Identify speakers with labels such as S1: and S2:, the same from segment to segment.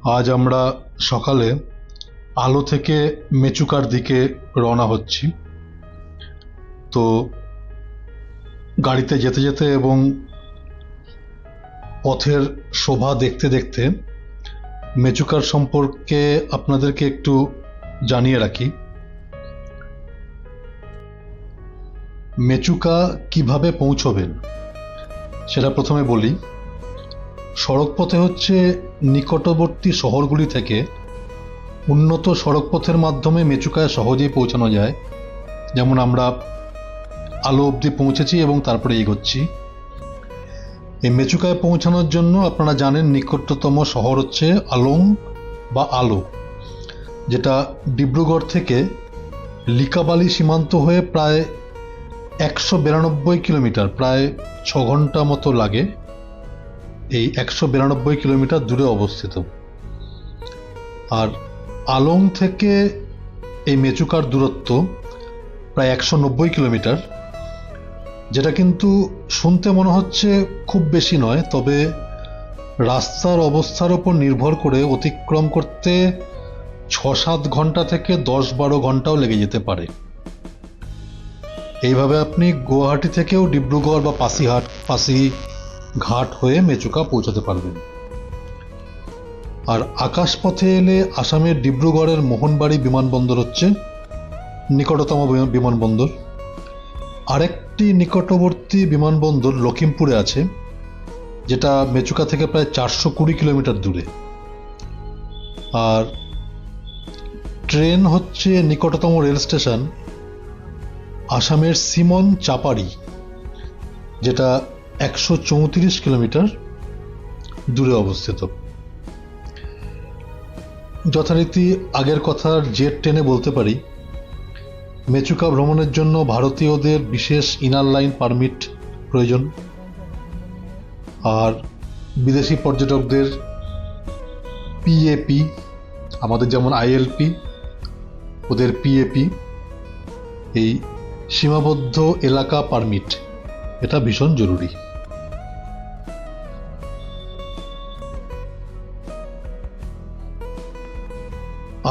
S1: আজ আমরা সকালে আলো থেকে মেচুকার দিকে রওনা হচ্ছি। তো গাড়িতে যেতে যেতে এবং পথের শোভা দেখতে দেখতে মেচুকার সম্পর্কে আপনাদেরকে একটু জানিয়ে রাখি। মেচুকা কিভাবে পৌঁছবেন সেটা প্রথমে বলি। সড়কপথে হচ্ছে নিকটবর্তী শহরগুলি থেকে উন্নত সড়কপথের মাধ্যমে মেচুকায় সহজেই পৌঁছানো যায়। যেমন আমরা আলো অবধি পৌঁছেছি এবং তারপরে এগোচ্ছি। এই মেচুকায় পৌঁছানোর জন্য আপনারা জানেন নিকটতম শহর হচ্ছে আলোং বা আলো, যেটা ডিব্রুগড় থেকে লিকাবালি সীমান্ত হয়ে প্রায় 192 কিলোমিটার, প্রায় 6 ঘন্টা মতো লাগে। এই 192 কিলোমিটার দূরে অবস্থিত। আর আলোং থেকে এই মেচুকার দূরত্ব প্রায় 190 কিলোমিটার, যেটা কিন্তু শুনতে মনে হচ্ছে খুব বেশি নয়, তবে রাস্তার অবস্থার উপর নির্ভর করে অতিক্রম করতে 6-7 ঘন্টা থেকে 10-12 ঘন্টাও লেগে যেতে পারে। এইভাবে আপনি গুয়াহাটি থেকেও ডিব্রুগড় বা পাসিঘাট হয়ে মেচুকা পৌঁছাতে পারবেন। আর আকাশপথে এলে আসামের ডিব্রুগড়ের মোহনবাড়ি বিমানবন্দর হচ্ছে নিকটতম বিমানবন্দর। আরেকটি নিকটবর্তী বিমানবন্দর লখিমপুরে আছে, যেটা মেচুকা থেকে প্রায় 420 কিলোমিটার দূরে। আর ট্রেন হচ্ছে নিকটতম রেল স্টেশন আসামের সিমন চাপাড়ি, যেটা 134 কিলোমিটার দূরে অবস্থিত। যথারীতি আগের কথার জেট ট্রেনে বলতে পারি, মেচুকা ভ্রমণের জন্য ভারতীয়দের বিশেষ ইনার লাইন পারমিট প্রয়োজন, আর বিদেশি পর্যটকদের পিএপি, আমাদের যেমন আইএলপি, ওদের পিএপি, এই সীমাবদ্ধ এলাকা পারমিট, এটা ভীষণ জরুরি।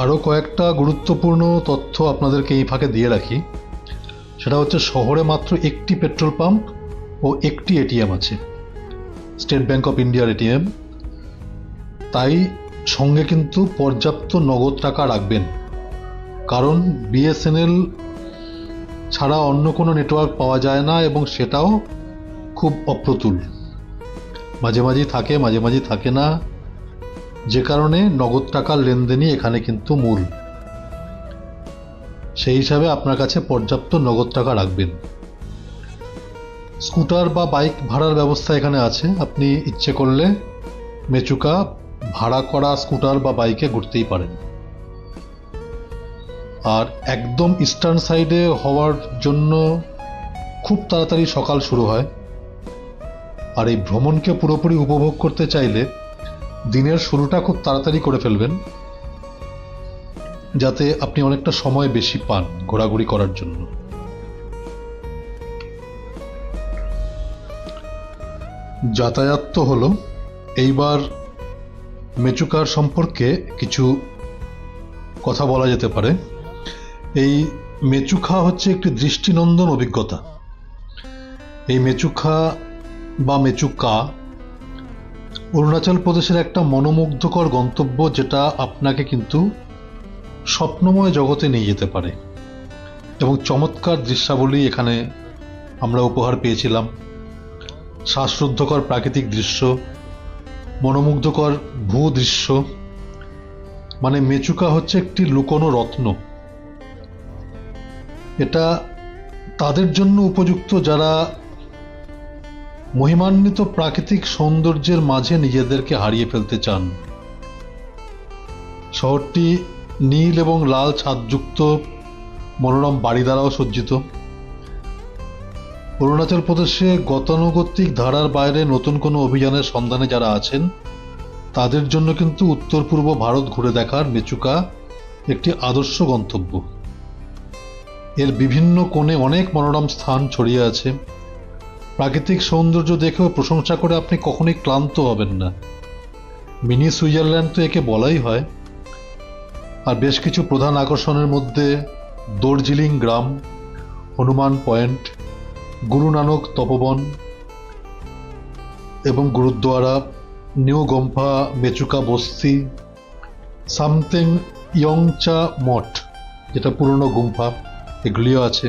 S1: আরও কয়েকটা গুরুত্বপূর্ণ তথ্য আপনাদেরকে এই ফাঁকে দিয়ে রাখি। সেটা হচ্ছে শহরে মাত্র একটি পেট্রোল পাম্প ও একটি এটিএম আছে, স্টেট ব্যাংক অফ ইন্ডিয়ার এটিএম। তাই সঙ্গে কিন্তু পর্যাপ্ত নগদ টাকা রাখবেন, কারণ বিএসএনএল ছাড়া অন্য কোনো নেটওয়ার্ক পাওয়া যায় না এবং সেটাও খুব অপ্রতুল, মাঝে মাঝেই থাকে মাঝে মাঝে থাকে না, যে কারণে নগদ টাকার লেনদেনই এখানে কিন্তু মূল। সেই হিসাবে আপনার কাছে পর্যাপ্ত নগদ টাকা রাখবেন। স্কুটার বা বাইক ভাড়ার ব্যবস্থা এখানে আছে, আপনি ইচ্ছে করলে মেচুকা ভাড়া করা স্কুটার বা বাইকে ঘুরতেই পারেন। আর একদম ইস্টার্ন সাইডে হওয়ার জন্য খুব তাড়াতাড়ি সকাল শুরু হয়। আর এই ভ্রমণকে পুরোপুরি উপভোগ করতে চাইলে দিনের শুরুটা খুব তাড়াতাড়ি করে ফেলবেন, যাতে আপনি অনেকটা সময় বেশি পান ঘোরাঘুরি করার জন্য। যাতায়াত তো হলো, এইবার মেচুকার সম্পর্কে কিছু কথা বলা যেতে পারে। এই মেচুকা হচ্ছে একটি দৃষ্টিনন্দন অভিজ্ঞতা। এই মেচুকা বা মেচুকা অরুণাচল প্রদেশের একটা মনোমুগ্ধকর গন্তব্য, যেটা আপনাকে কিন্তু স্বপ্নময় জগতে নিয়ে যেতে পারে। এবং চমৎকার দৃশ্যাবলী এখানে আমরা উপহার পেয়েছিলাম। শ্বাসরুদ্ধকর প্রাকৃতিক দৃশ্য, মনোমুগ্ধকর ভূদৃশ্য, মানে মেচুকা হচ্ছে একটি লুকোনো রত্ন। এটা তাদের জন্য উপযুক্ত যারা মহিমান্বিত প্রাকৃতিক সৌন্দর্যের মাঝে নিজেদেরকে হারিয়ে ফেলতে চান। শহরটি নীল এবং লাল ছাদযুক্ত মনোরম বাড়ি দ্বারাও সজ্জিত। অরুণাচল প্রদেশে গতানুগতিক ধারার বাইরে নতুন কোনো অভিযানের সন্ধানে যারা আছেন, তাদের জন্য কিন্তু উত্তর পূর্ব ভারত ঘুরে দেখার মেচুকা একটি আদর্শ গন্তব্য। এর বিভিন্ন কোণে অনেক মনোরম স্থান ছড়িয়ে আছে। প্রাকৃতিক সৌন্দর্য দেখেও প্রশংসা করে আপনি কখনোই ক্লান্ত হবেন না। মিনি সুইজারল্যান্ড তো একে বলাই হয়। আর বেশ কিছু প্রধান আকর্ষণের মধ্যে দার্জিলিং গ্রাম, হনুমান পয়েন্ট, গুরু নানক তপবন এবং গুরুদ্বারা, নিউ গম্ফা মেচুকা বস্তি, সামথিং ইয়ংচা মঠ যেটা পুরনো গুম্ফা, এগুলিও আছে।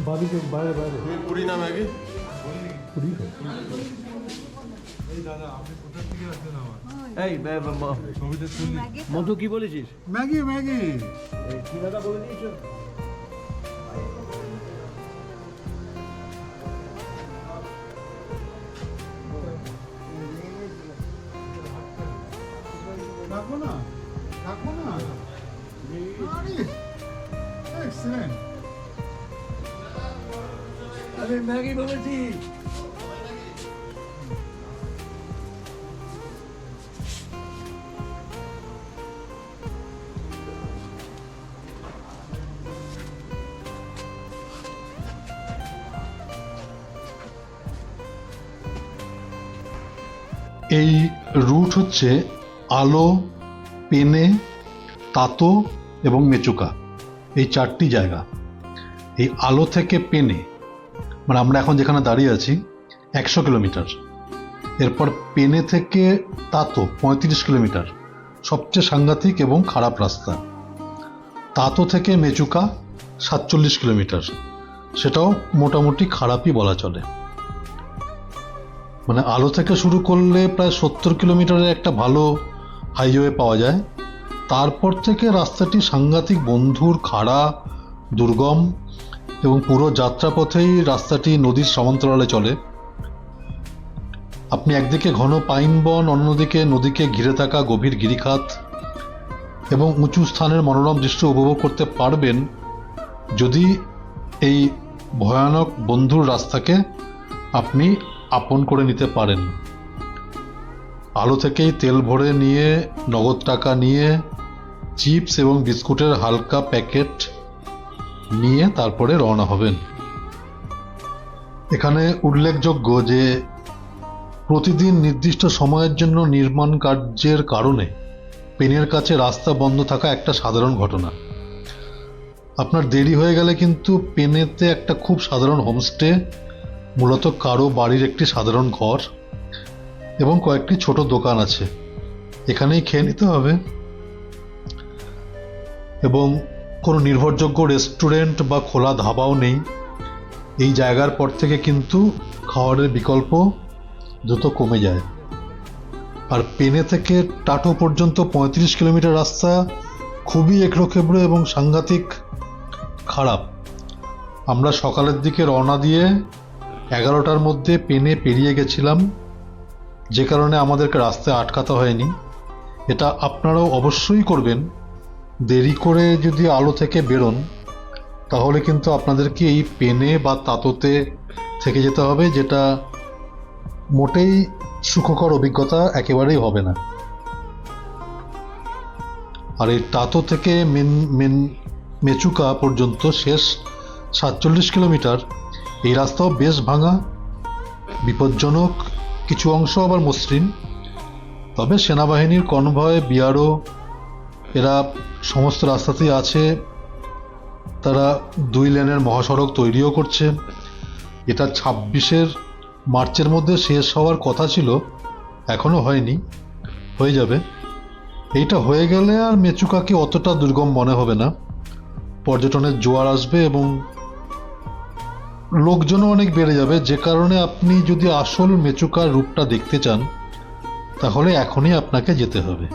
S2: বাড়িতে বাইরে বাইরে
S3: পুরি না ম্যাগি?
S2: পুরি
S4: এই মধু কি বলেছিস?
S2: ম্যাগি ম্যাগি
S4: চিনাটা বলে দিয়েছো?
S2: রাখো না রাখো না এক্সেলেন্ট
S4: আরে ম্যাগি বলেছি।
S1: এই রুট হচ্ছে আলো, পেনে, তাতো এবং মেচুকা, এই চারটি জায়গা। এই আলো থেকে পেনে, মানে আমরা এখন যেখানে দাঁড়িয়ে আছি, 100 কিলোমিটার। এরপর পেনে থেকে তাতো 35 কিলোমিটার, সবচেয়ে সাংঘাতিক এবং খারাপ রাস্তা। তাতো থেকে মেচুকা 47 কিলোমিটার, সেটাও মোটামুটি খারাপই বলা চলে। মানে আলো থেকে শুরু করলে প্রায় 70 কিলোমিটারের একটা ভালো হাইওয়ে পাওয়া যায়। তারপর থেকে রাস্তাটি সাংঘাতিক বন্ধুর, খাড়া, দুর্গম এবং পুরো যাত্রাপথেই রাস্তাটি নদীর সমান্তরালে চলে। আপনি একদিকে ঘন পাইন বন, অন্যদিকে নদীকে ঘিরে থাকা গভীর গিরিখাত এবং উঁচু স্থানের মনোরম দৃশ্য উপভোগ করতে পারবেন যদি এই ভয়ানক বন্ধুর রাস্তাকে আপনি আপন করে নিতে পারেন। আলো থেকেই তেল ভরে নিয়ে, নগদ টাকা নিয়ে, চিপস এবং বিস্কুটের হালকা প্যাকেট নিয়ে তারপরে রওনা হবেন। এখানে উল্লেখযোগ্য যে প্রতিদিন নির্দিষ্ট সময়ের জন্য নির্মাণ কার্যের কারণে পেনের কাছে রাস্তা বন্ধ থাকা একটা সাধারণ ঘটনা। আপনার দেরি হয়ে গেলে কিন্তু পেনেতে একটা খুব সাধারণ হোমস্টে, মূলত কারো বাড়ির একটি সাধারণ ঘর এবং কয়েকটি ছোট দোকান আছে, এখানেই খেয়ে নিতে হবে। এবং কোনো নির্ভরযোগ্য রেস্টুরেন্ট বা খোলা ধাবাও নেই। এই জায়গার পর থেকে কিন্তু খাবারের বিকল্প দ্রুত কমে যায়। আর পেনে থেকে টাটো পর্যন্ত 35 কিলোমিটার রাস্তা খুবই একড়ো এবং সাংঘাতিক খারাপ। আমরা সকালের দিকে রওনা দিয়ে 11টার মধ্যে পেনে পেরিয়ে গেছিলাম, যে কারণে আমাদেরকে রাস্তায় আটকাতে হয়নি। এটা আপনারাও অবশ্যই করবেন দেরি করে যদি আলো থেকে বেরোন তাহলে কিন্তু আপনাদেরকে এই পেনে বা তাতোতে থেকে যেতে হবে, যেটা মোটেই সুখকর অভিজ্ঞতা একেবারেই হবে না। আর এই তাতো থেকে মেচুকা পর্যন্ত শেষ 47 কিলোমিটার এই রাস্তাও বেশ ভাঙা, বিপজ্জনক, কিছু অংশ আবার মসৃণ। তবে সেনাবাহিনীর কনভয়, বিআরও এরা সমস্ত রাস্তাতেই আছে। তারা 2 লেনের মহাসড়ক তৈরিও করছে। এটা 26 মার্চের মধ্যে শেষ হওয়ার কথা ছিল, এখনো হয়নি, হয়ে যাবে। এইটা হয়ে গেলে আর মেচুকাকে অতটা দুর্গম মনে হবে না। পর্যটনের জোয়ার আসবে এবং লোকজনও অনেক বেড়ে যাবে, যে কারণে আপনি যদি আসল মেচুকার রূপটা দেখতে চান তাহলে এখনই আপনাকে যেতে হবে।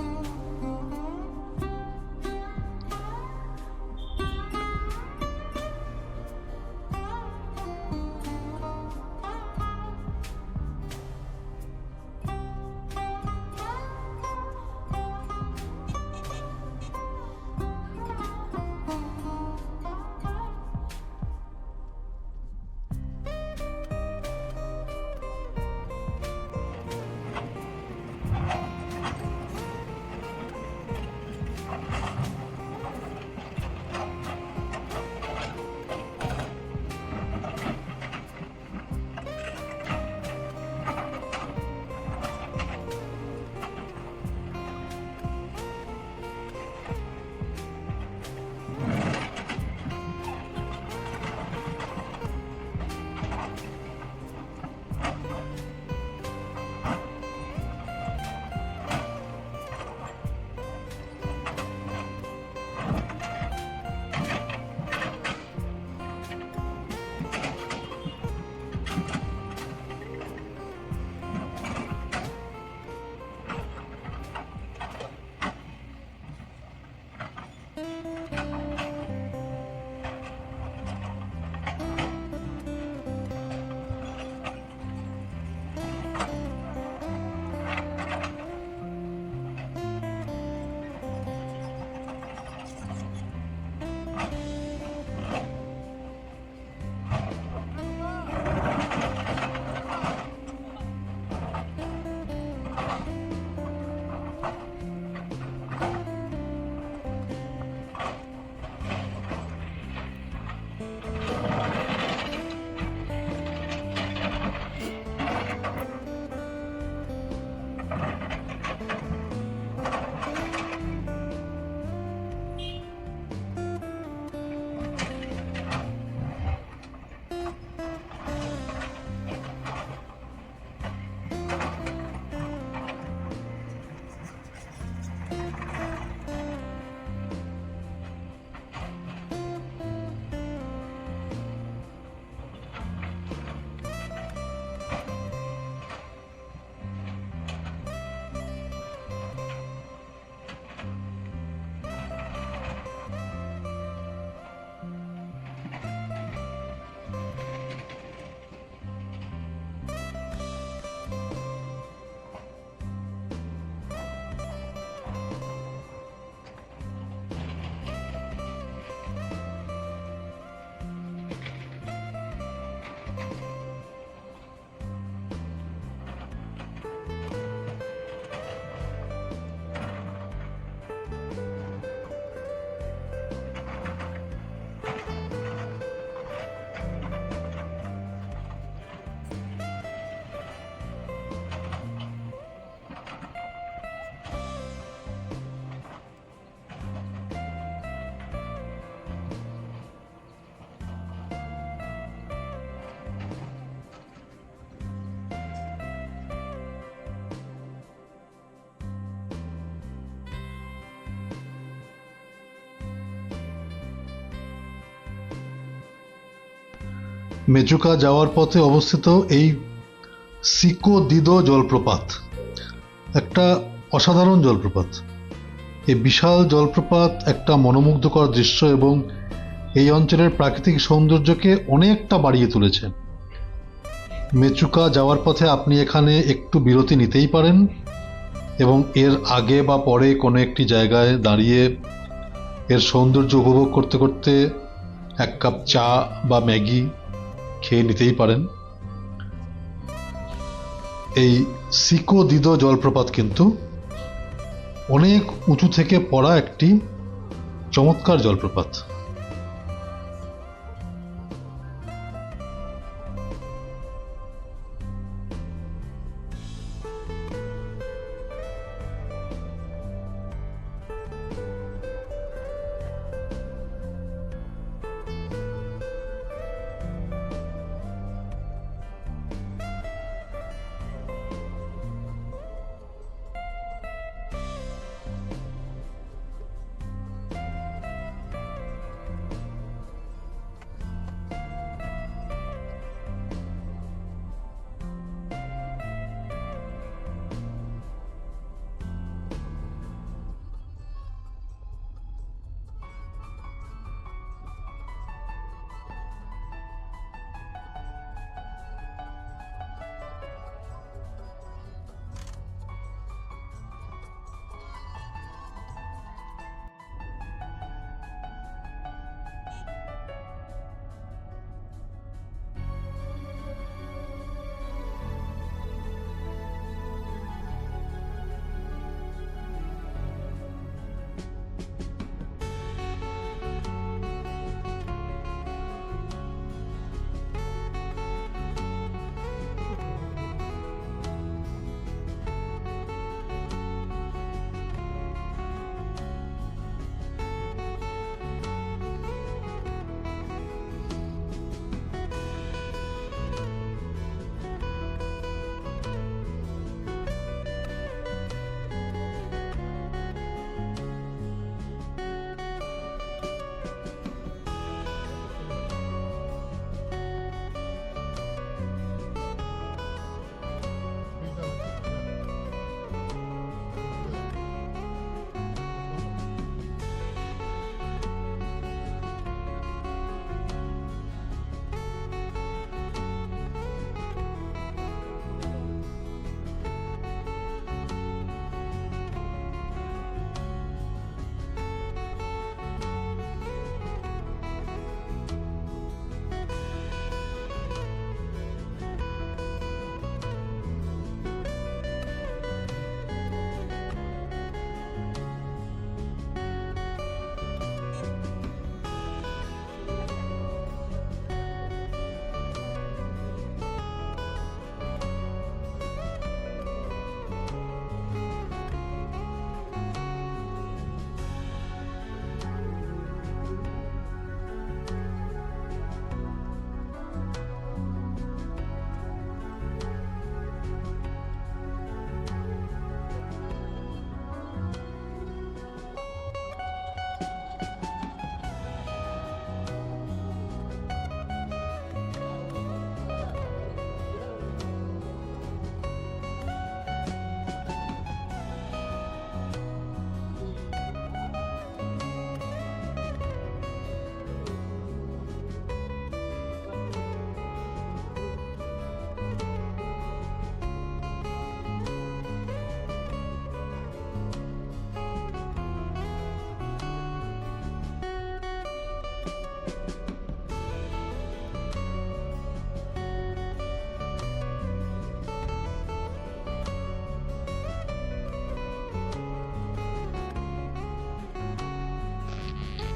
S1: মেচুকা যাওয়ার পথে অবস্থিত এই সিকো দিদো জলপ্রপাত একটা অসাধারণ জলপ্রপাত। এই বিশাল জলপ্রপাত একটা মনোমুগ্ধকর দৃশ্য এবং এই অঞ্চলের প্রাকৃতিক সৌন্দর্যকে অনেকটা বাড়িয়ে তুলেছে। মেচুকা যাওয়ার পথে আপনি এখানে একটু বিরতি নিতেই পারেন এবং এর আগে বা পরে কোনো একটি জায়গায় দাঁড়িয়ে এর সৌন্দর্য উপভোগ করতে করতে এক কাপ চা বা ম্যাগি খেয়ে নিতেই পারেন। এই সিকো দিদো জলপ্রপাত কিন্তু অনেক উঁচু থেকে পড়া একটি চমৎকার জলপ্রপাত।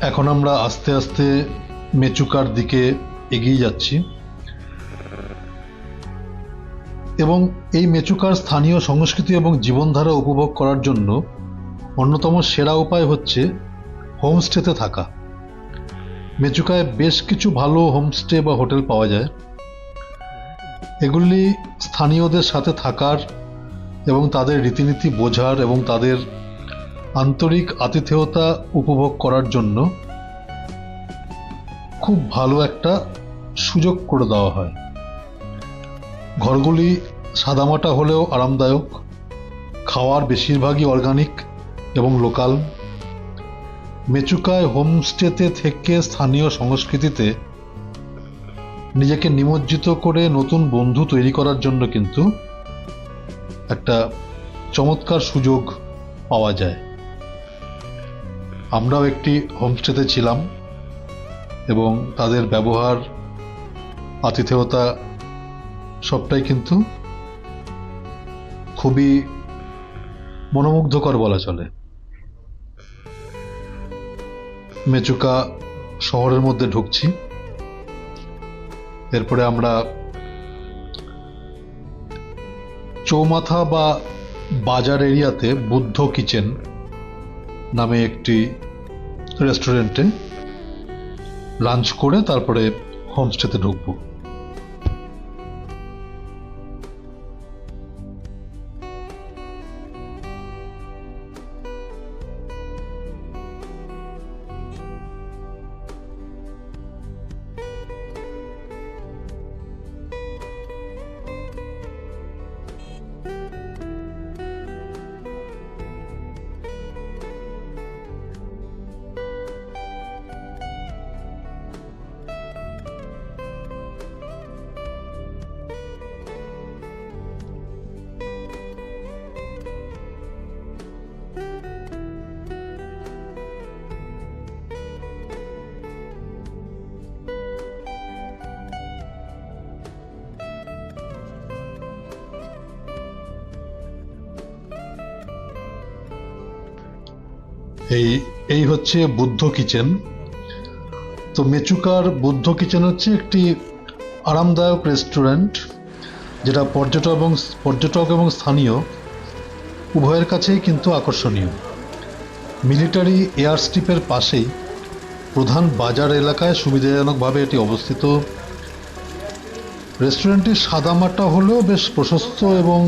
S1: এখন আমরা আস্তে আস্তে মেচুকার দিকে এগিয়ে যাচ্ছি এবং এই মেচুকার স্থানীয় সংস্কৃতি এবং জীবনধারা উপভোগ করার জন্য অন্যতম সেরা উপায় হচ্ছে হোমস্টেতে থাকা। মেচুকায় বেশ কিছু ভালো হোমস্টে বা হোটেল পাওয়া যায়। এগুলি স্থানীয়দের সাথে থাকার এবং তাদের রীতিনীতি বোঝার এবং তাদের আন্তরিক আতিথেয়তা উপভোগ করার জন্য খুব ভালো একটা সুযোগ করে দেওয়া হয়। ঘরগুলি সাদামাটা হলেও আরামদায়ক, খাওয়ার বেশিরভাগই অর্গানিক এবং লোকাল। মেচুকায় হোমস্টেতে থেকে স্থানীয় সংস্কৃতিতে নিজেকে নিমজ্জিত করে নতুন বন্ধু তৈরি করার জন্য কিন্তু একটা চমৎকার সুযোগ পাওয়া যায়। আমরাও একটি হোমস্টেতে ছিলাম এবং তাদের ব্যবহার, আতিথেয়তা সবটাই কিন্তু খুবই মনোমুগ্ধকর বলা চলে। মেচুকা শহরের মধ্যে ঢুকছি, এরপরে আমরা চৌমাথা বা বাজার এরিয়াতে বুদ্ধ কিচেন নামে একটি রেস্টুরেন্টে লাঞ্চ করে তারপরে হোমস্টেতে ঢুকবো। এই হচ্ছে বুদ্ধ কিচেন। তো মেচুকার বুদ্ধ কিচেন হচ্ছে একটি আরামদায়ক রেস্টুরেন্ট, যেটা পর্যটক এবং স্থানীয় উভয়ের কাছেই কিন্তু আকর্ষণীয়। মিলিটারি এয়ার স্ট্রিপের পাশেই প্রধান বাজার এলাকায় সুবিধাজনকভাবে এটি অবস্থিত। রেস্টুরেন্টটি সাদামাটা হলেও বেশ প্রশস্ত এবং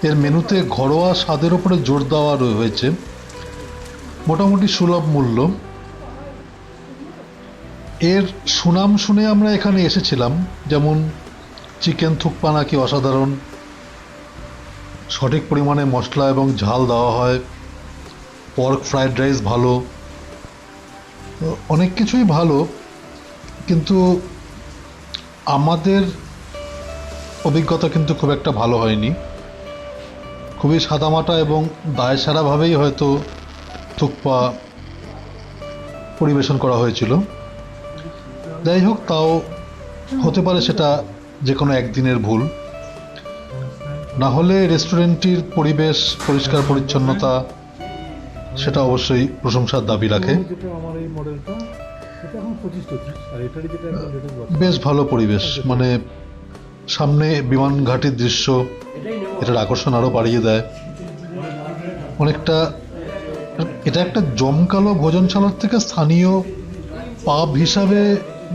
S1: এর মেনুতে ঘরোয়া স্বাদের উপরে জোর দেওয়া হয়েছে। মোটামুটি সুলভ মূল্য। এর সুনাম শুনে আমরা এখানে এসেছিলাম, যেমন চিকেন থুকপা নাকি অসাধারণ, সঠিক পরিমাণে মশলা এবং ঝাল দেওয়া হয়, পর্ক ফ্রাইড রাইস ভালো, অনেক কিছুই ভালো। কিন্তু আমাদের অভিজ্ঞতা কিন্তু খুব একটা ভালো হয়নি। খুবই সাদামাটা এবং দায়সারাভাবেই হয়তো থুকপা পরিবেশন করা হয়েছিল। যাই হোক, তাও হতে পারে সেটা যে কোনো একদিনের ভুল। না হলে রেস্টুরেন্টটির পরিবেশ, পরিষ্কার পরিচ্ছন্নতা সেটা অবশ্যই প্রশংসার দাবি রাখে।
S4: যেটা আমার এই মডেলটা, এটা এখন 25-30, আর এটারই যেটা এখন লেটেস্ট বর্তমান।
S1: বেশ ভালো পরিবেশ, মানে সামনে বিমান ঘাটির দৃশ্য এটার আকর্ষণ আরও বাড়িয়ে দেয় অনেকটা। এটা একটা জমকালো ভোজনশালার থেকে স্থানীয় পাব হিসাবে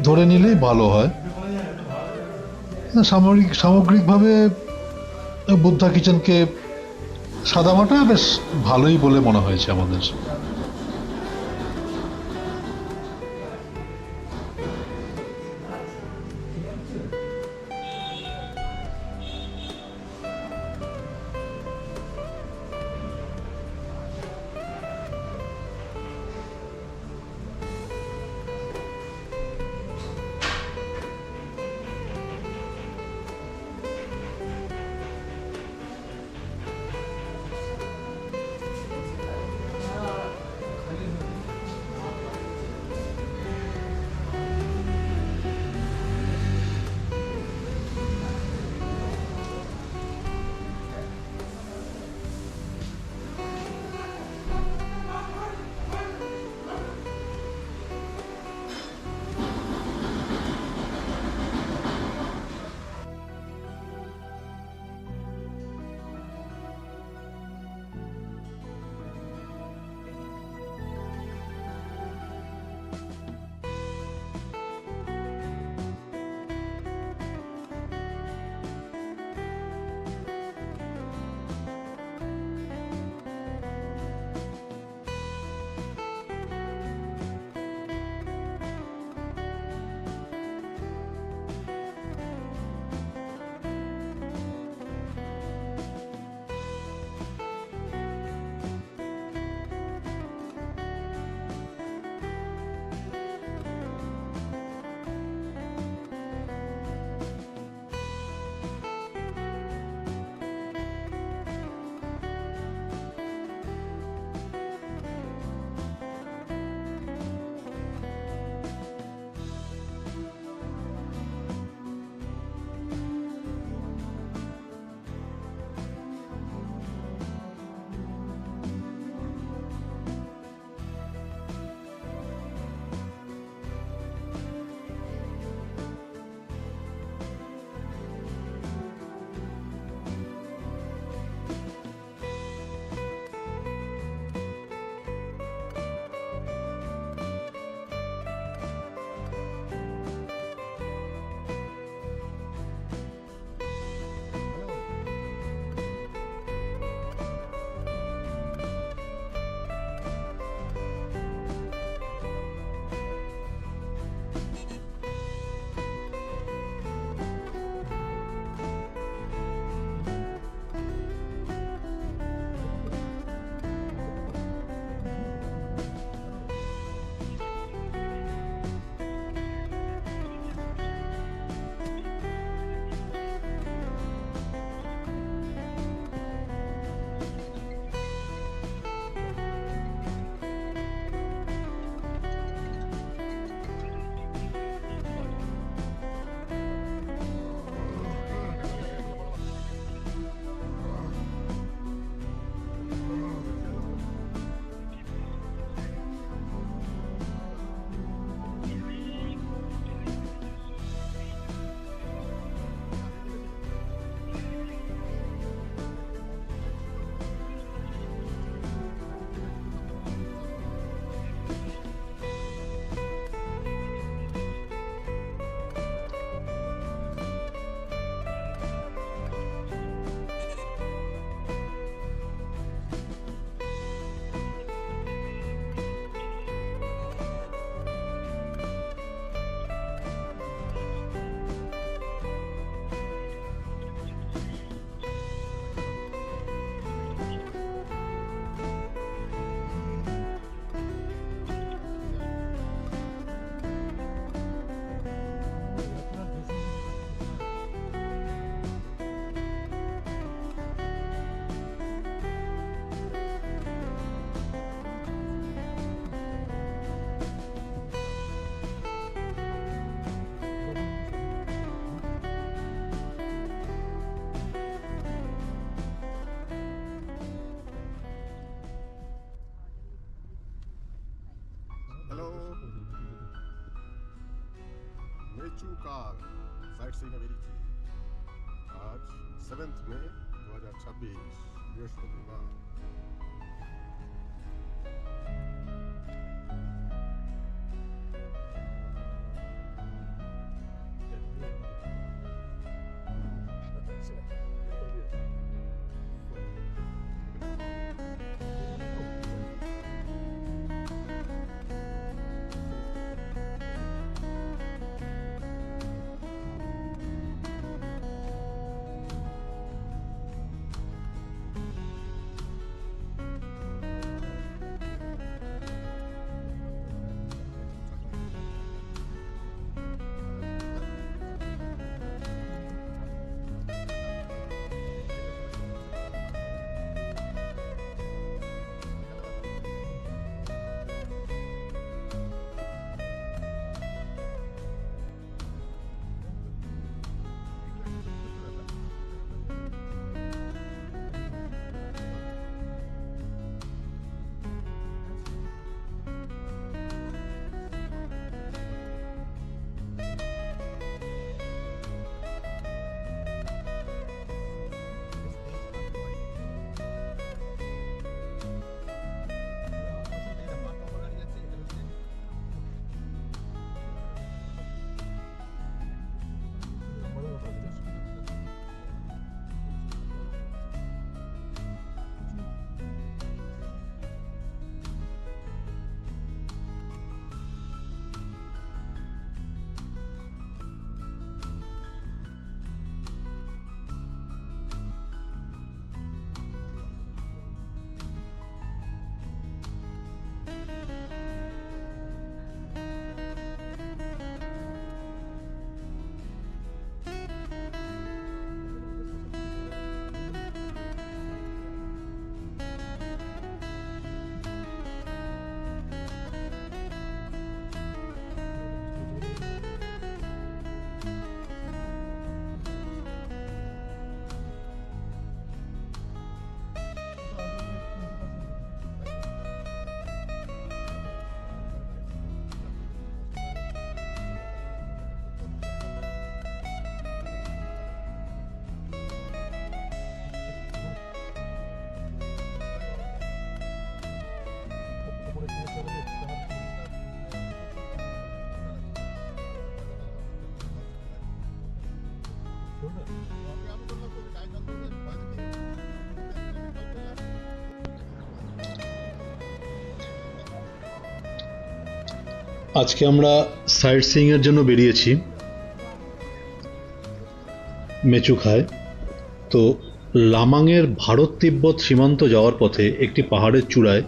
S1: ধরে নিলেই ভালো হয়। সামগ্রিকভাবে বুদ্ধা কিচেনকে সাদামাটা বেশ ভালোই বলে মনে হয়েছে আমাদের।
S3: মেচু কার সাইট সিইংয়ে বেরিয়েছি আজ 7th মে 2026 বৃহস্পতিবার।
S1: আজকে আমরা সাইট সিইংয়ের জন্য বেরিয়েছি মেচুখায়। তো লামাংয়ের ভারত তিব্বত সীমান্ত যাওয়ার পথে একটি পাহাড়ের চূড়ায়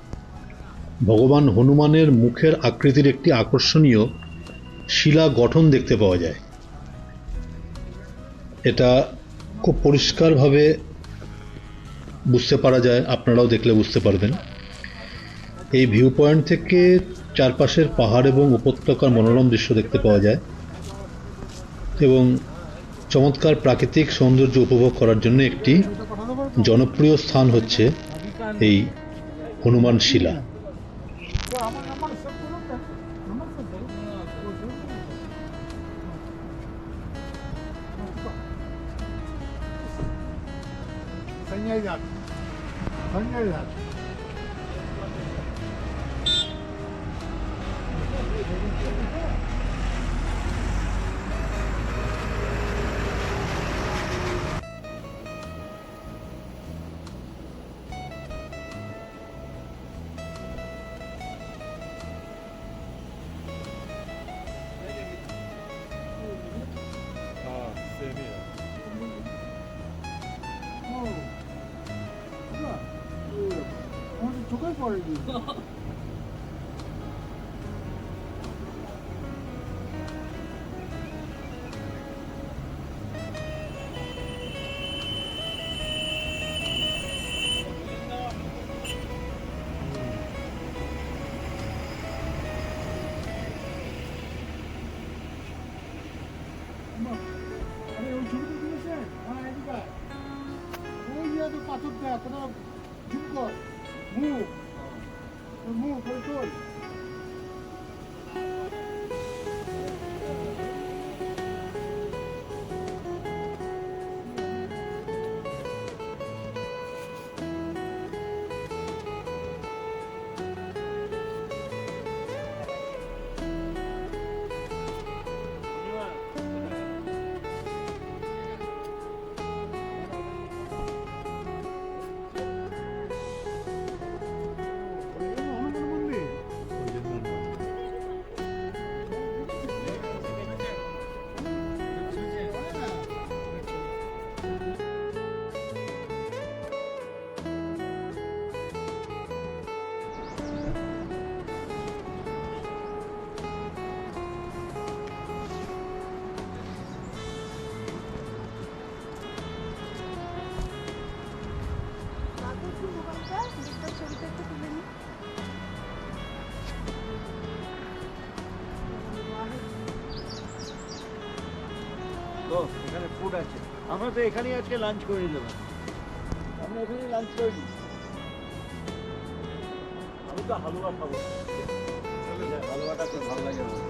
S1: ভগবান হনুমানের মুখের আকৃতির একটি আকর্ষণীয় শিলা গঠন দেখতে পাওয়া যায়। এটা খুব পরিষ্কারভাবে বুঝতে পারা যায়, আপনারাও দেখলে বুঝতে পারবেন। এই ভিউ পয়েন্ট থেকে চারপাশের পাহাড় এবং উপত্যকার মনোরম দৃশ্য দেখতে পাওয়া যায় এবং চমৎকার প্রাকৃতিক সৌন্দর্য উপভোগ করার জন্য একটি জনপ্রিয় স্থান হচ্ছে এই হনুমান শিলা।
S2: চোখে পড়েনি। আরে ওই ছবিটা দিয়েছেন? হ্যাঁ এদিকে আয়। ওই যে তো পাথর দেয়া তোরা জুম কর মুভ মুভ করে তোল
S5: তো এখানে ফুড আছে, আমরা তো এখানেই আজকে লাঞ্চ করে নিলাম, আমরা এখানেই লাঞ্চ করে নিই। আমি তো হালুয়া খাবো, হালুয়াটা খুব ভালো লাগে আমার।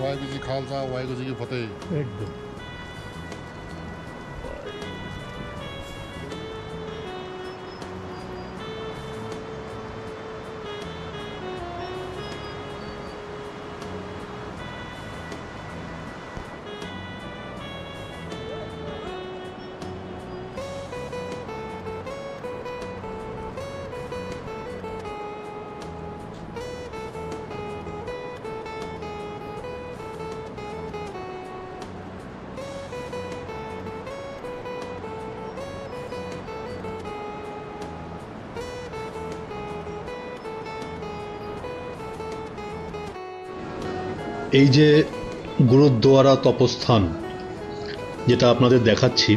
S3: वाहिगुरु जी खालसा वाहिगुरु जी की फतेह।
S4: একদম।
S1: এই যে গুরুদ্বারা তপস্থান যেটা আপনাদের দেখাচ্ছি,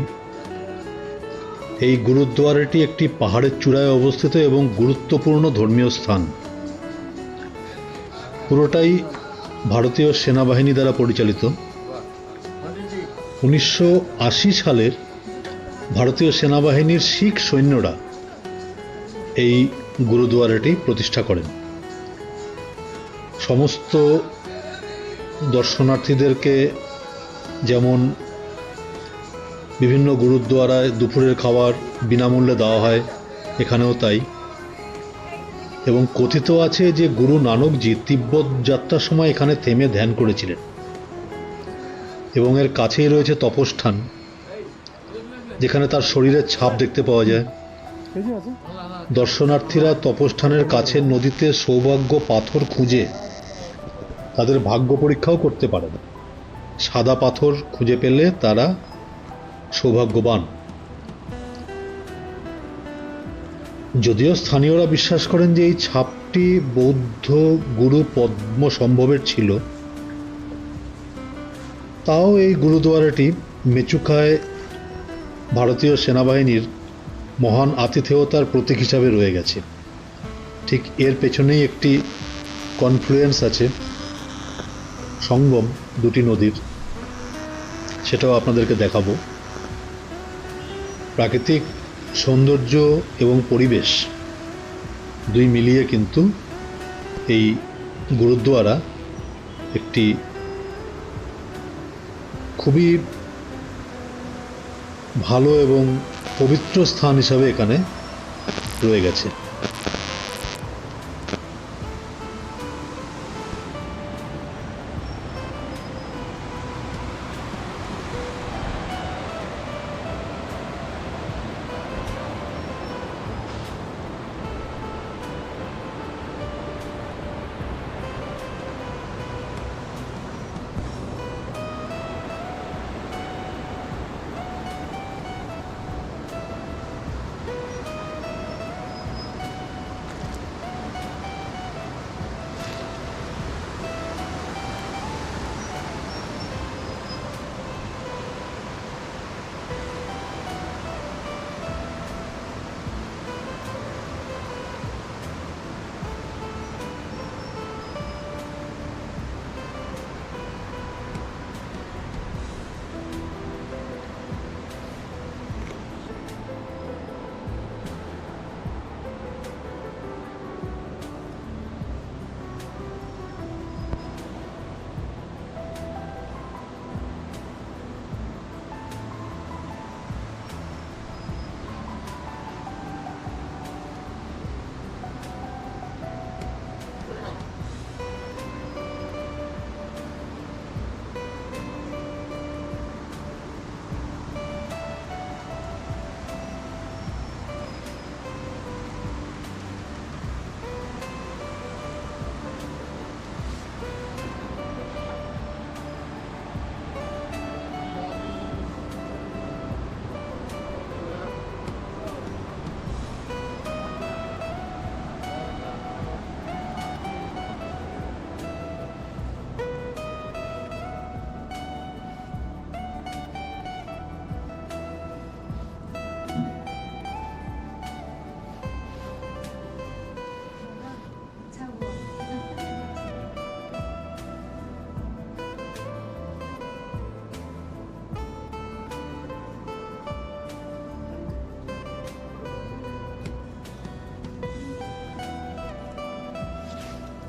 S1: এই গুরুদ্বারাটি একটি পাহাড়ের চূড়ায় অবস্থিত এবং গুরুত্বপূর্ণ ধর্মীয় স্থান। পুরোটাই ভারতীয় সেনাবাহিনী দ্বারা পরিচালিত। 1980 সালের ভারতীয় সেনাবাহিনীর শিখ সৈন্যরা এই গুরুদ্বারাটি প্রতিষ্ঠা করেন। সমস্ত দর্শনার্থীদেরকে যেমন বিভিন্ন গুরুদ্বারায় দুপুরের খাবার বিনামূল্যে দেওয়া হয়, এখানেও তাই। এবং কথিত আছে যে গুরু নানকজি তিব্বত যাত্রার সময় এখানে থেমে ধ্যান করেছিলেন। এবং এর কাছেই রয়েছে তপস্থান, যেখানে তার শরীরের ছাপ দেখতে পাওয়া যায়। দর্শনার্থীরা তপস্থানের কাছের নদীতে সৌভাগ্য পাথর খুঁজে তাদের ভাগ্য পরীক্ষাও করতে পারেন। সাদা পাথর খুঁজে পেলে তারা সৌভাগ্যবান। যদিও স্থানীয়রা বিশ্বাস করেন যে এই ছাপটি বৌদ্ধ গুরু পদ্মসম্ভবের ছিল, তাও এই গুরুদ্বারাটি মেচুকায় ভারতীয় সেনাবাহিনীর মহান আতিথেয়তার প্রতীক হিসাবে রয়ে গেছে। ঠিক এর পেছনেই একটি কনফ্লুয়েন্স আছে, সঙ্গম দুটি নদীর, সেটাও আপনাদেরকে দেখাবো। প্রাকৃতিক সৌন্দর্য এবং পরিবেশ দুই মিলিয়ে কিন্তু এই গুরুদ্বারা একটি খুবই ভালো এবং পবিত্র স্থান হিসাবে এখানে রয়ে গেছে।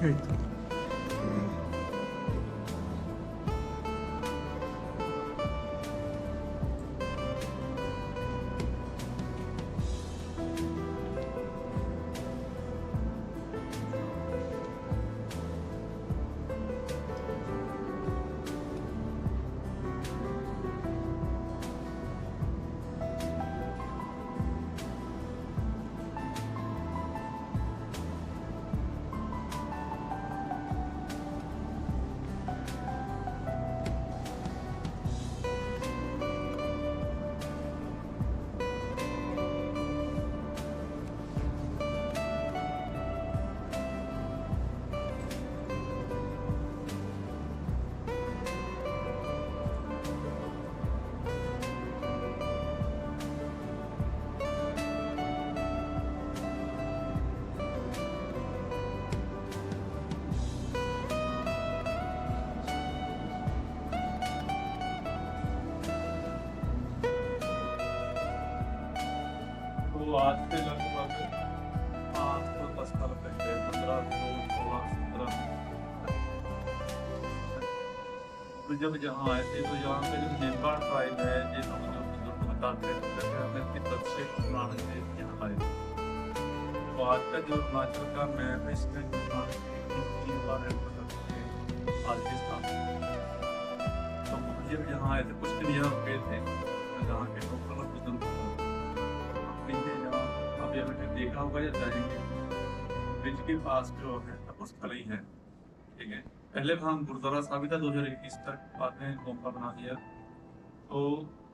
S4: এই তো
S6: तो आज से लगभग 5 से 10 साल पहले 15 16 17 तो जब यहाँ आए थे तो यहाँ पे जो नेपाल ट्राइब है जिन लोगों जो बुजुर्ग बताते हैं तो कहते हैं हमें तिब्बत से पुराने से यहाँ आए थे। तो आज का जो हिमाचल का मैप है इसमें पुराने से 3 बार पाकिस्तान। तो जब यहाँ आए थे कुछ दिन यहाँ रुके थे जहाँ के लोकल बुजुर्ग अभी हमने देखा होगा या जाएंगे ब्रिज के पास जो है तपस्थली है, ठीक है। पहले वहाँ गुरुद्वारा साहब था 2021 तक, बाद में गोम्पा बना दिया। तो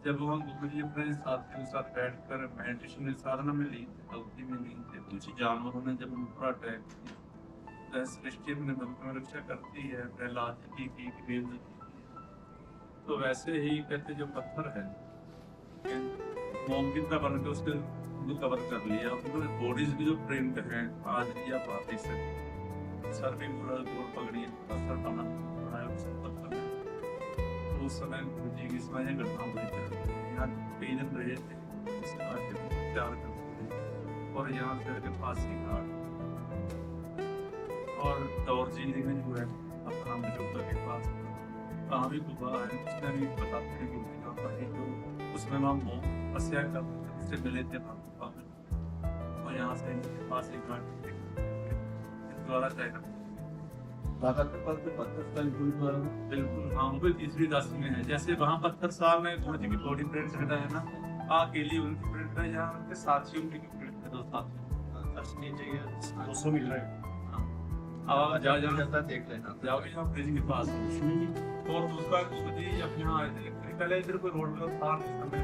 S6: जब वहाँ गुरु जी अपने साथ के साथ बैठ कर मेडिटेशन में साधना में ली गलती में ली थे, कुछ जानवरों ने जब उन पर अटैक किया, सृष्टि में रक्षा करती है प्रहलाद जी की वेद जी की। तो वैसे ही कहते जो पत्थर है मोम की तरह बन के उसके कवर कर लिया, उन्होंने बॉडीज भी जो प्रिंट है आज या बातें से सर भी पूरा गोल पगड़ी सर बना बनाया उस पत्थर में। तो उस समय गुरु जी की समय घटना हुई थी, यहाँ कई दिन रहे थे इसके बाद प्यार करते थे और यहाँ से पास ही घाट और दौर जी ने जो है अपना मजूदा के पास कहाँ भी गुफा है उसमें भी बताते हैं गुरु जी का पढ़ी तो उसमें वहाँ तपस्या कर से मिले थे और यहाँ से इनके पास एक घाट द्वारा जाएगा गुरुद्वारा बिल्कुल हाँ वो तीसरी दासी में है। जैसे वहाँ पत्थर साहब में गुरु जी की बॉडी प्रिंट रहता है ना, अकेली उनकी प्रिंट है, यहाँ उनके साथियों की प्रिंट है, 2 साथी चाहिए 200 मिल रहे हैं। अब जाओ जाओ देख लेना, जाओगे यहाँ ब्रिज के पास। और दूसरा गुरु जी जब यहाँ आए थे पहले इधर कोई रोड पर था नहीं समय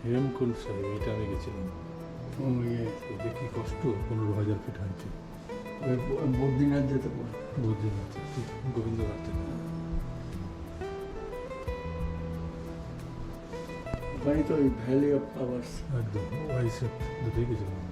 S4: হেমকুণ্ড সাহেব এটা আমি গেছিলাম। এটা কি কষ্ট, 15,000 ফিট হাইটে
S2: বদ্রীনাথ যেতে পারে,
S4: বদ্রীনাথ গোবিন্দনাথ
S2: ওখানে তো ওই ভ্যালি অফ ফ্লাওয়ার্স
S4: একদম ওয়াইসেট দুটোই গেছিলাম।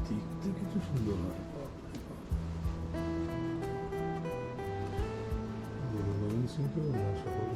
S4: দেখতে কিছু সুন্দর হয়। গুরু গোবিন্দ সিংকেও না সকলে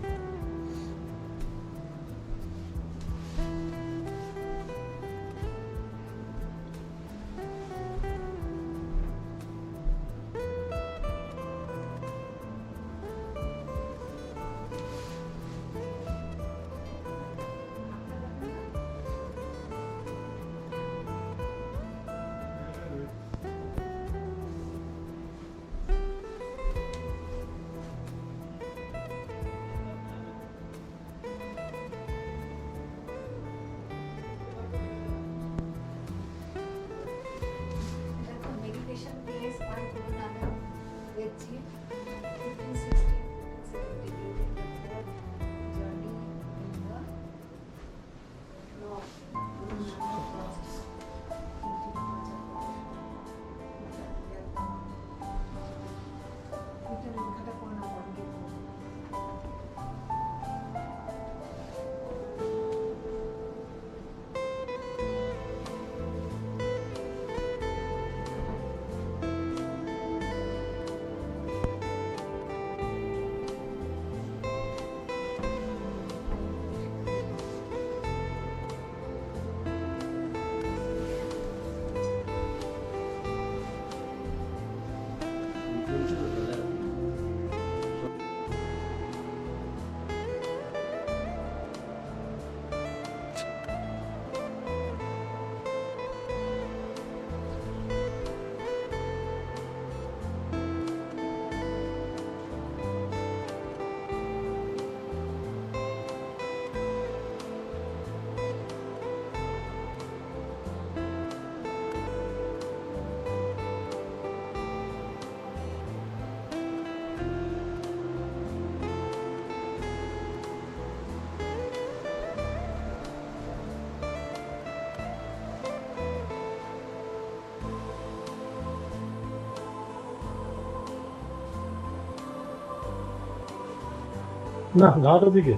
S4: না ঘাটের দিকে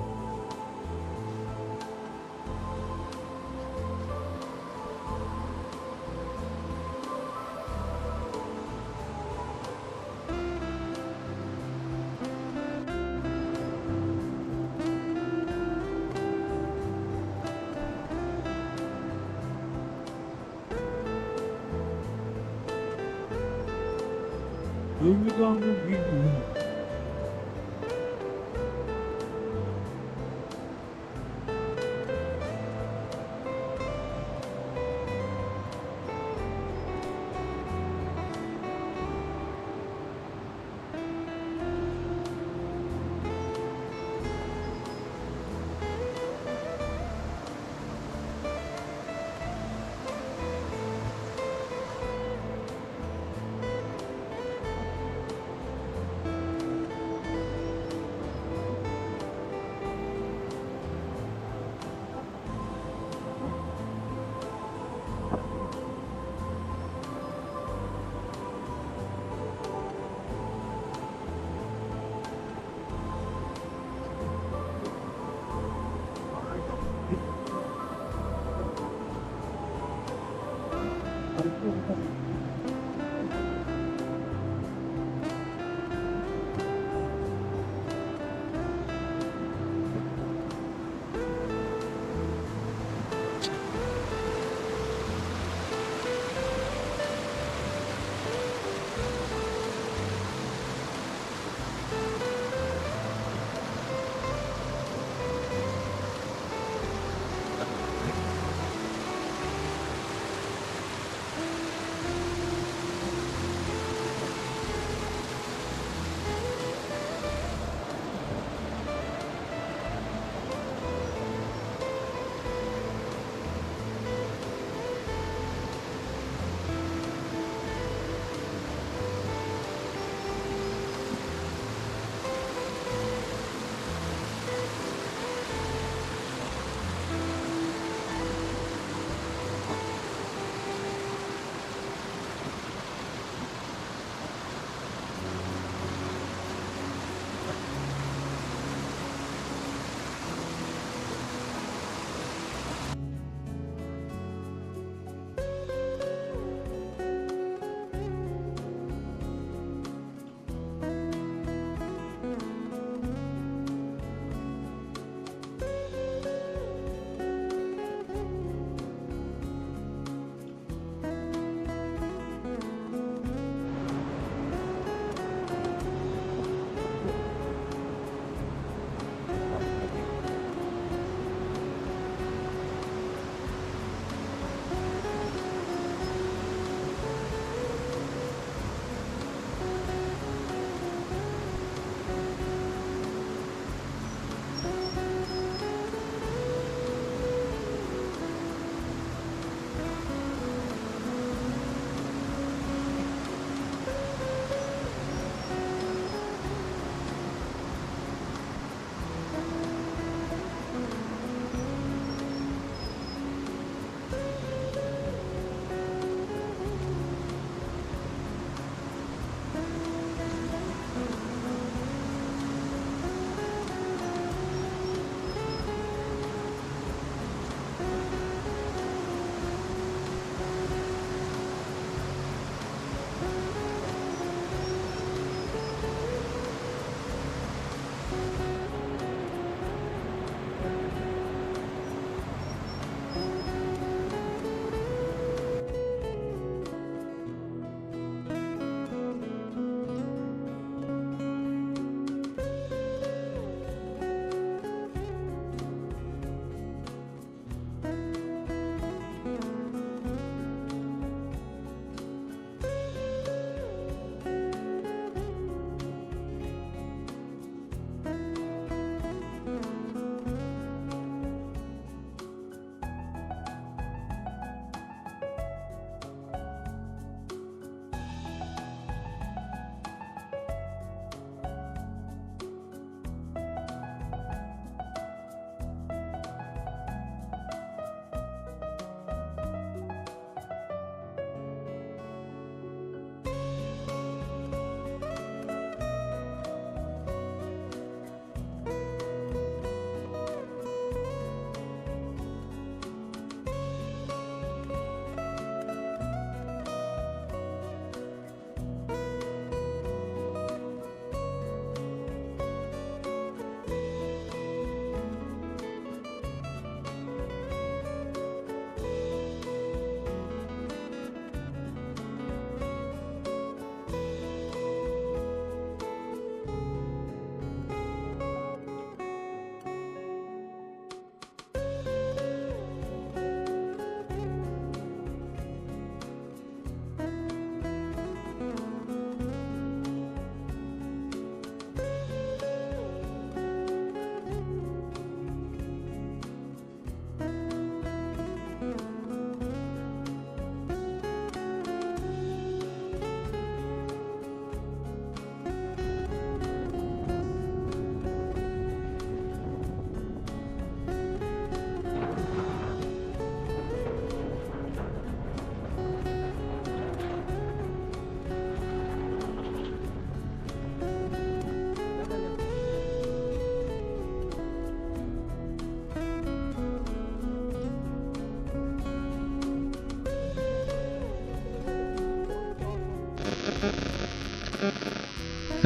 S5: এইগুলো তো আমাদের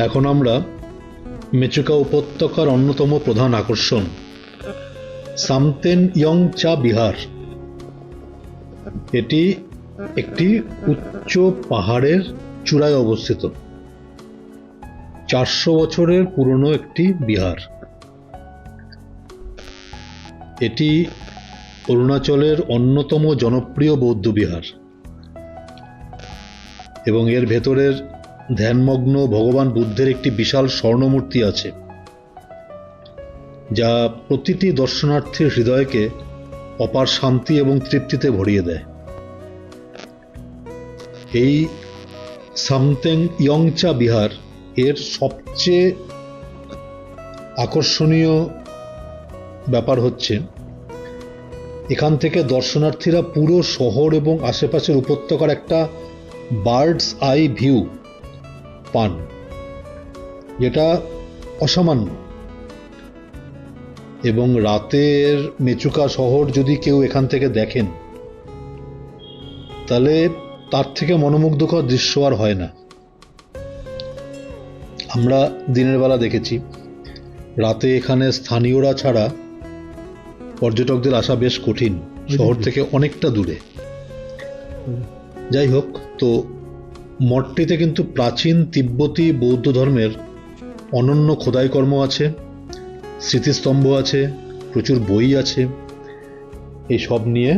S1: এখন আমরা মেচুকা উপত্যকার অন্যতম প্রধান আকর্ষণ সামতেন ইয়ংচা বিহার। এটি একটি উচ্চ পাহাড়ের চূড়ায় অবস্থিত 400 বছরের পুরনো একটি বিহার। এটি অরুণাচলের অন্যতম জনপ্রিয় বৌদ্ধ বিহার এবং এর ভেতরের ধ্যানমগ্ন ভগবান বুদ্ধের একটি বিশাল স্বর্ণমূর্তি আছে, যা প্রতিটি দর্শনার্থীর হৃদয়কে অপার শান্তি এবং তৃপ্তিতে ভরিয়ে দেয়। এই সামতেং ইয়ংচা বিহার এর সবচেয়ে আকর্ষণীয় ব্যাপার হচ্ছে এখান থেকে দর্শনার্থীরা পুরো শহর এবং আশেপাশের উপত্যকার একটা বার্ডস আই ভিউ পান, যেটা অসামান্য। এবং রাতের মেচুকা শহর যদি কেউ এখান থেকে দেখেন, তাহলে তার থেকে মনোমুগ্ধকর দৃশ্য আর হয় না। আমরা দিনের বেলা দেখেছি, রাতে এখানে স্থানীয়রা ছাড়া পর্যটকদের আসা বেশ কঠিন, শহর থেকে অনেকটা দূরে। যাই হোক, তো মঠটিতে কিন্তু প্রাচীন তিব্বতী বৌদ্ধ ধর্মের অনন্য খোদাইকর্ম আছে, স্মৃতিস্তম্ভ আছে, প্রচুর বই আছে। এই সব নিয়ে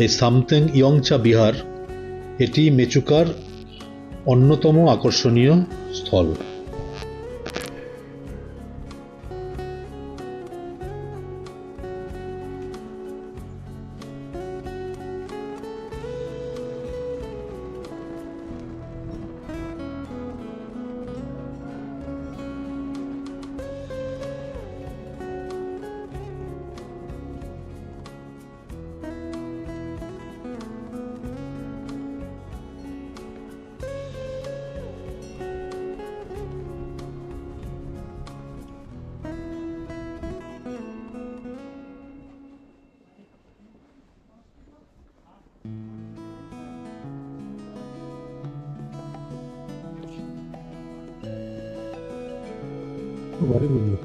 S1: এই সামতেং ইয়ংচা বিহার এটি মেচুকার অন্যতম আকর্ষণীয় স্থল।
S4: ভারী বললো।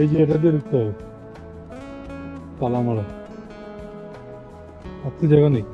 S4: এই যে এটা দিয়ে ঢুকতে হবে, তালা মারা, আর তো জায়গা নেই।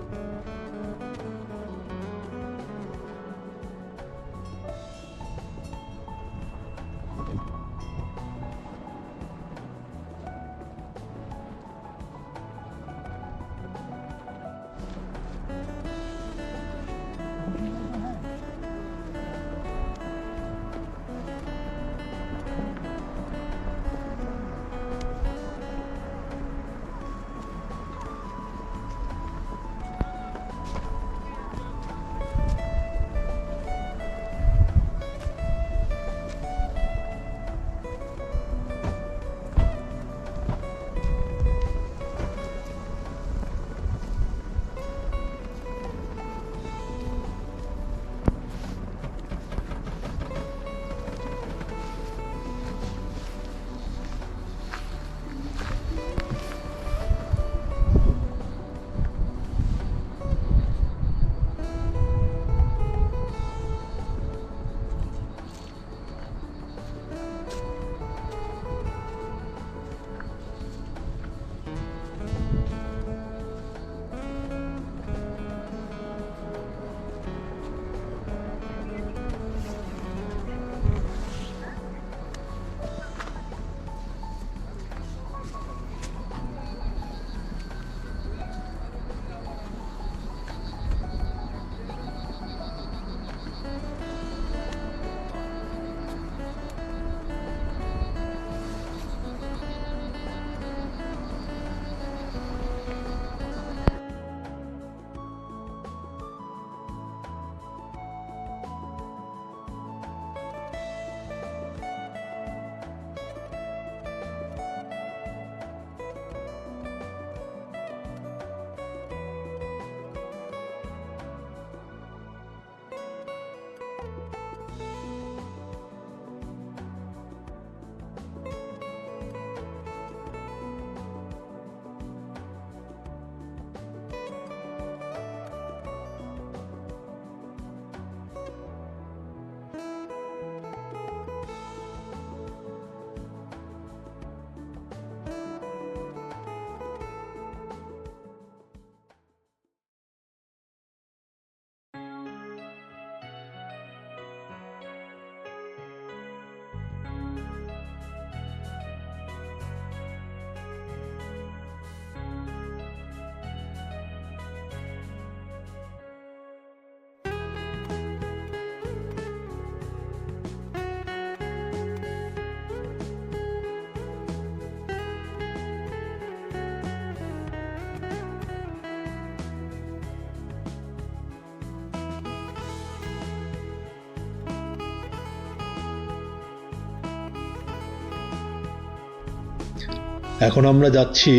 S1: এখন আমরা যাচ্ছি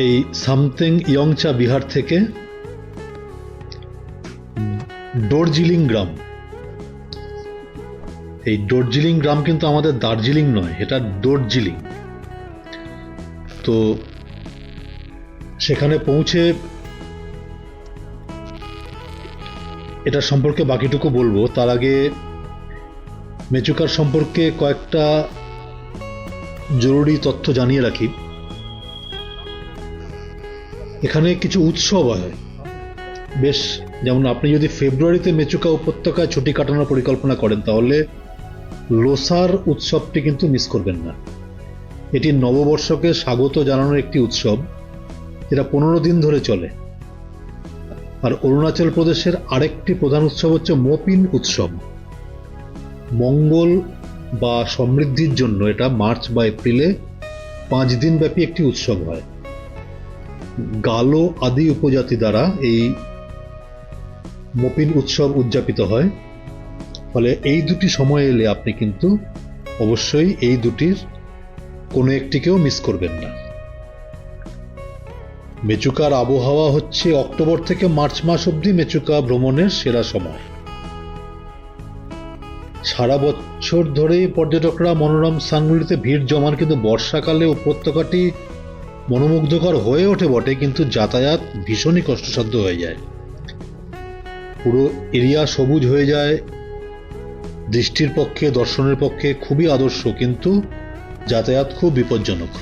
S1: এই সামথিং ইয়ংচা বিহার থেকে দার্জিলিং গ্রাম। এই দার্জিলিং গ্রাম কিন্তু আমাদের দার্জিলিং নয়, এটা দার্জিলিং। তো সেখানে পৌঁছে এটা সম্পর্কে বাকিটুকু বলবো। তার আগে মেচুকার সম্পর্কে কয়েকটা জরুরি তথ্য জানিয়ে রাখি। এখানে কিছু উৎসব হয় বেশ, যেমন আপনি যদি ফেব্রুয়ারিতে মেচুকা উপত্যকায় ছুটি কাটানোর পরিকল্পনা করেন তাহলে লোসার উৎসবটি কিন্তু মিস করবেন না। এটি নববর্ষকে স্বাগত জানানোর একটি উৎসব, যেটা 15 দিন ধরে চলে। আর অরুণাচল প্রদেশের আরেকটি প্রধান উৎসব হচ্ছে মোপিন উৎসব। মঙ্গল বা সমৃদ্ধির জন্য এটা মার্চ বা এপ্রিলে 5 দিন ব্যাপী একটি উৎসব হয়। গালো আদি উপজাতি দ্বারা এই মোপিন উৎসব উদযাপিত হয়। ফলে এই দুটি সময় এলে আপনি কিন্তু অবশ্যই এই দুটির কোনো একটিকেও মিস করবেন না। মেচুকার আবহাওয়া হচ্ছে অক্টোবর থেকে মার্চ মাস অবধি মেচুকা ভ্রমণের সেরা সময়। সারা বছর ধরেই পর্যটকরা মনোরম স্থানগুলিতে ভিড় জমান, কিন্তু বর্ষাকালে উপত্যকাটি মনোমুগ্ধকর হয়ে ওঠে বটে, কিন্তু যাতায়াত ভীষণই কষ্টসাধ্য হয়ে যায়। পুরো এরিয়া সবুজ হয়ে যায়, দৃষ্টির পক্ষে দর্শনের পক্ষে খুবই আদর্শ, কিন্তু যাতায়াত খুব বিপজ্জনক।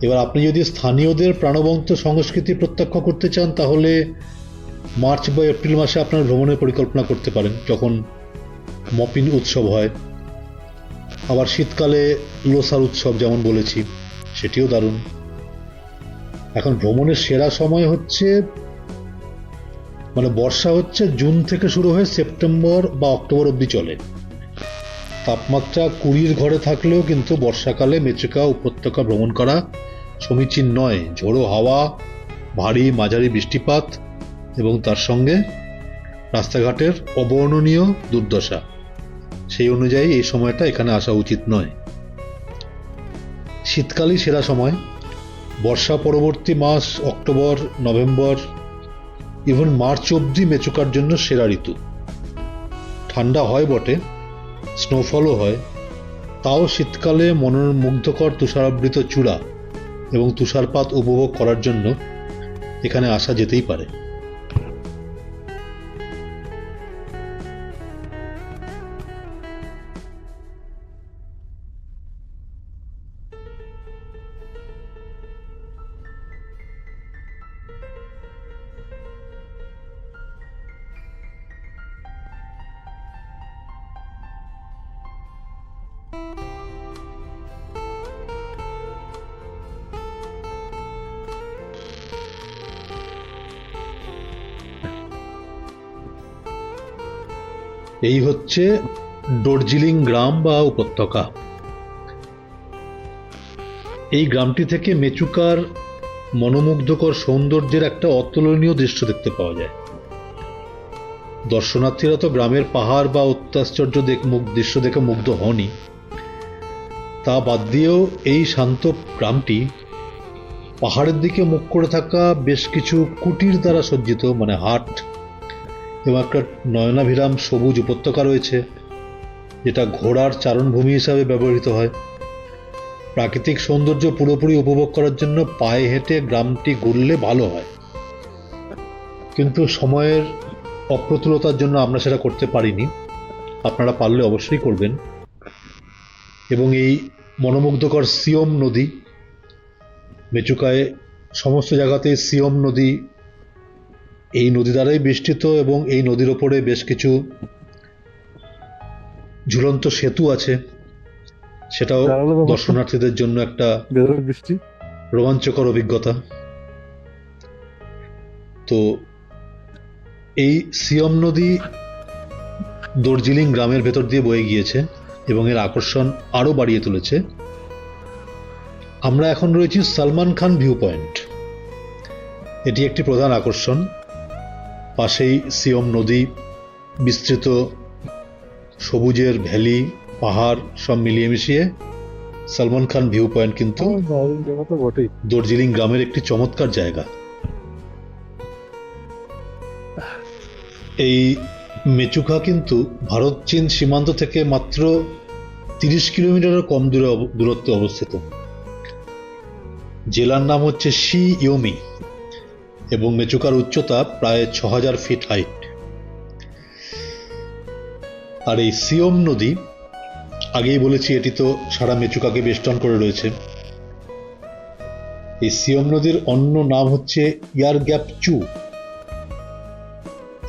S1: এবার আপনি যদি স্থানীয়দের প্রাণবন্ত সংস্কৃতি প্রত্যক্ষ করতে চান তাহলে মার্চ বা এপ্রিল মাসে আপনার ভ্রমণের পরিকল্পনা করতে পারেন, যখন মপিন উৎসব হয়। আবার শীতকালে লোসার উৎসব যেমন বলেছি, সেটিও দারুণ। এখন ভ্রমণের সেরা সময় হচ্ছে, মানে বর্ষা হচ্ছে জুন থেকে শুরু হয়ে সেপ্টেম্বর বা অক্টোবর অবধি চলে। তাপমাত্রা 20-র ঘরে থাকলেও কিন্তু বর্ষাকালে মেচুকা উপত্যকা ভ্রমণ করা সমীচীন নয়। ঝোড়ো হাওয়া, ভারী মাঝারি বৃষ্টিপাত এবং তার সঙ্গে রাস্তাঘাটের অবর্ণনীয় দুর্দশা, সেই অনুযায়ী এই সময়টা এখানে আসা উচিত নয়। শীতকালই সেরা সময়। বর্ষা পরবর্তী মাস অক্টোবর, নভেম্বর, ইভেন মার্চ অবধি মেচুকার জন্য সেরা ঋতু। ঠান্ডা হয় বটে, স্নোফলও হয়, তাও শীতকালে মনোমুগ্ধকর তুষারাবৃত চূড়া এবং তুষারপাত উপভোগ করার জন্য এখানে আসা যেতেই পারে। এই হচ্ছে দার্জিলিং গ্রাম বা উপত্যকা। এই গ্রামটি থেকে মেচুকার মনোমুগ্ধকর সৌন্দর্যের একটা অতুলনীয় দৃশ্য দেখতে পাওয়া যায়। দর্শনার্থীরা তো গ্রামের পাহাড় বা অত্যাশ্চর্য দৃশ্য দেখে মুগ্ধ হনই, তা বাদ দিয়েও এই শান্ত গ্রামটি পাহাড়ের দিকে মুখ করে থাকা বেশ কিছু কুটির দ্বারা সজ্জিত, মানে হাট, এবং একটা নয়নাভিরাম সবুজ উপত্যকা রয়েছে, যেটা ঘোড়ার চারণভূমি হিসাবে ব্যবহৃত হয়। প্রাকৃতিক সৌন্দর্য পুরোপুরি উপভোগ করার জন্য পায়ে হেঁটে গ্রামটি ঘুরলে ভালো হয়, কিন্তু সময়ের অপ্রতুলতার জন্য আমরা সেটা করতে পারিনি। আপনারা পারলে অবশ্যই করবেন। এবং এই মনোমুগ্ধকর সিওম নদী, মেচুকায় সমস্ত জায়গাতেই সিওম নদী, এই নদী দ্বারাই বেষ্টিত, এবং এই নদীর ওপরে বেশ কিছু ঝুলন্ত সেতু আছে। সেটাও দর্শনার্থীদের জন্য একটা রোমাঞ্চকর অভিজ্ঞতা। তো এই সিওম নদী দার্জিলিং গ্রামের ভেতর দিয়ে বয়ে গিয়েছে এবং এর আকর্ষণ আরও বাড়িয়ে তুলেছে। আমরা এখন রয়েছি সালমান খান ভিউ পয়েন্ট। এটি একটি প্রধান আকর্ষণ। পাশেই সিওম নদী, বিস্তৃত সবুজের ভ্যালি, পাহাড় সব মিলিয়ে মিশিয়ে সালমান খান ভিউ পয়েন্ট কিন্তু
S4: দারুণ জায়গা তো বটেই।
S1: দার্জিলিং গ্রামের একটি চমৎকার জায়গা। এই মেচুকা কিন্তু ভারত চীন সীমান্ত থেকে মাত্র 30 কিলোমিটারের কম দূরত্বে অবস্থিত। জেলার নাম হচ্ছে শি ইয়োমি এবং মেচুকার উচ্চতা প্রায় 6000 ফিট হাইট। আর এই সিওম নদী, আগেই বলেছি এটি তো সারা মেচুকাকে বেষ্টন করে রয়েছে। এই সিওম নদীর অন্য নাম হচ্ছে ইয়ারগ্যাপ চু।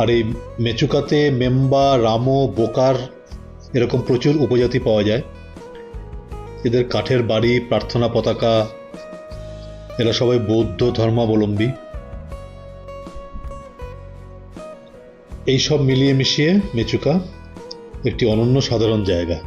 S1: আর এই মেচুকাতে মেম্বা, রামো, বোকার এরকম প্রচুর উপজাতি পাওয়া যায়। এদের কাঠের বাড়ি, প্রার্থনা পতাকা, এরা সবাই বৌদ্ধ ধর্মাবলম্বী। এইসব মিলিয়ে মিশিয়ে মেচুকা একটি অনন্য সাধারণ জায়গা।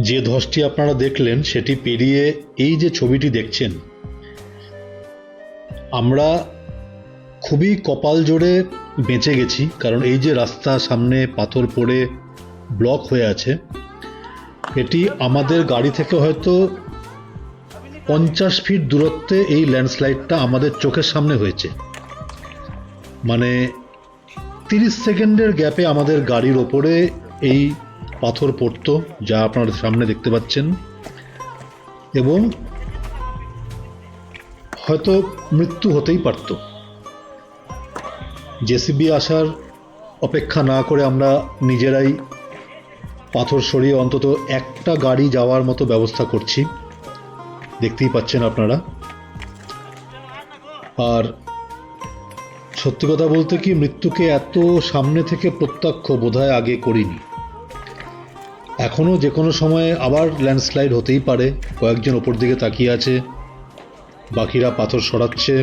S1: যে ধসটি আপনারা দেখলেন সেটি পেরিয়ে এই যে ছবিটি দেখছেন, আমরা খুবই কপাল জোড়ে বেঁচে গেছি, কারণ এই যে রাস্তা সামনে পাথর পড়ে ব্লক হয়ে আছে, এটি আমাদের গাড়ি থেকে হয়তো 50 ফিট দূরত্বে এই ল্যান্ডস্লাইডটা আমাদের চোখের সামনে হয়েছে। মানে 30 সেকেন্ডের গ্যাপে আমাদের গাড়ির ওপরে এই পাথর পড়তো, যা আপনারা সামনে দেখতে পাচ্ছেন, এবং হয়তো মৃত্যু হতেই পারত। জেসিবি আসার অপেক্ষা না করে আমরা নিজেরাই পাথর সরিয়ে অন্তত একটা গাড়ি যাওয়ার মতো ব্যবস্থা করছি, দেখতেই পাচ্ছেন আপনারা। আর সত্যি কথা বলতে কি, মৃত্যুকে এত সামনে থেকে প্রত্যক্ষ বোধহয় আগে করিনি। এখনও যে কোনো সময় আবার ল্যান্ডস্লাইড হতেই পারে। কয়েকজন ওপর দিকে তাকিয়ে আছে, বাকিরা পাথর সরাচ্ছে।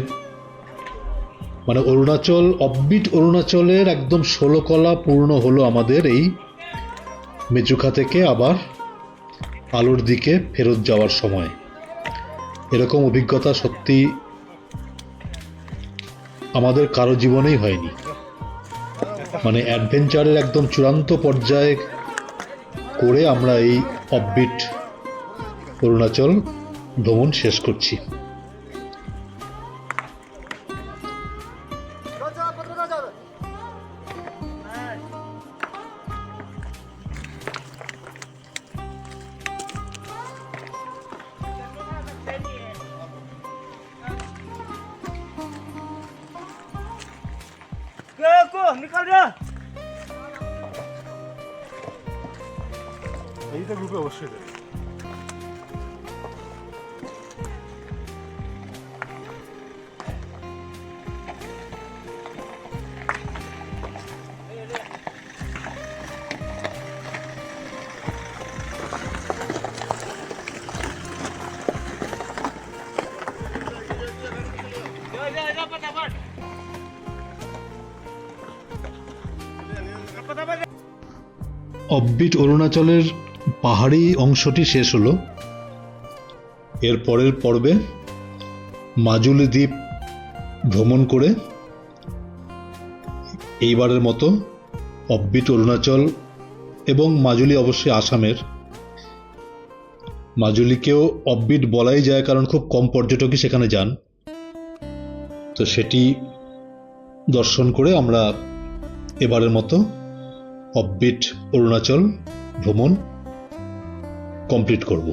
S1: মানে অরুণাচল, অফবিট অরুণাচলের একদম 16 কলা পূর্ণ হলো আমাদের এই মেচুকা থেকে আবার আলোর দিকে ফেরত যাওয়ার সময়। এরকম অভিজ্ঞতা সত্যি আমাদের কারো জীবনেই হয়নি। মানে অ্যাডভেঞ্চারের একদম চূড়ান্ত পর্যায়ে করে আমরা এই অফবিট অরুণাচল ভ্রমণ শেষ করছি।
S5: निकल जा।
S2: এইটা গ্রুপে অবশ্যই দেবে।
S1: অফবিট অরুণাচলের পাহাড়ি অংশটি শেষ হলো। এর পরের পর্বে মাজুলি দ্বীপ ভ্রমণ করে এইবারের মতো অফবিট অরুণাচল এবং মাজুলি অবশ্যই আসামের, মাজুলিকেও অফবিট বলাই যায় কারণ খুব কম পর্যটকই সেখানে যান। তো সেটি দর্শন করে আমরা এবারের মতো অফবিট অরুণাচল ভ্রমণ কমপ্লিট করব।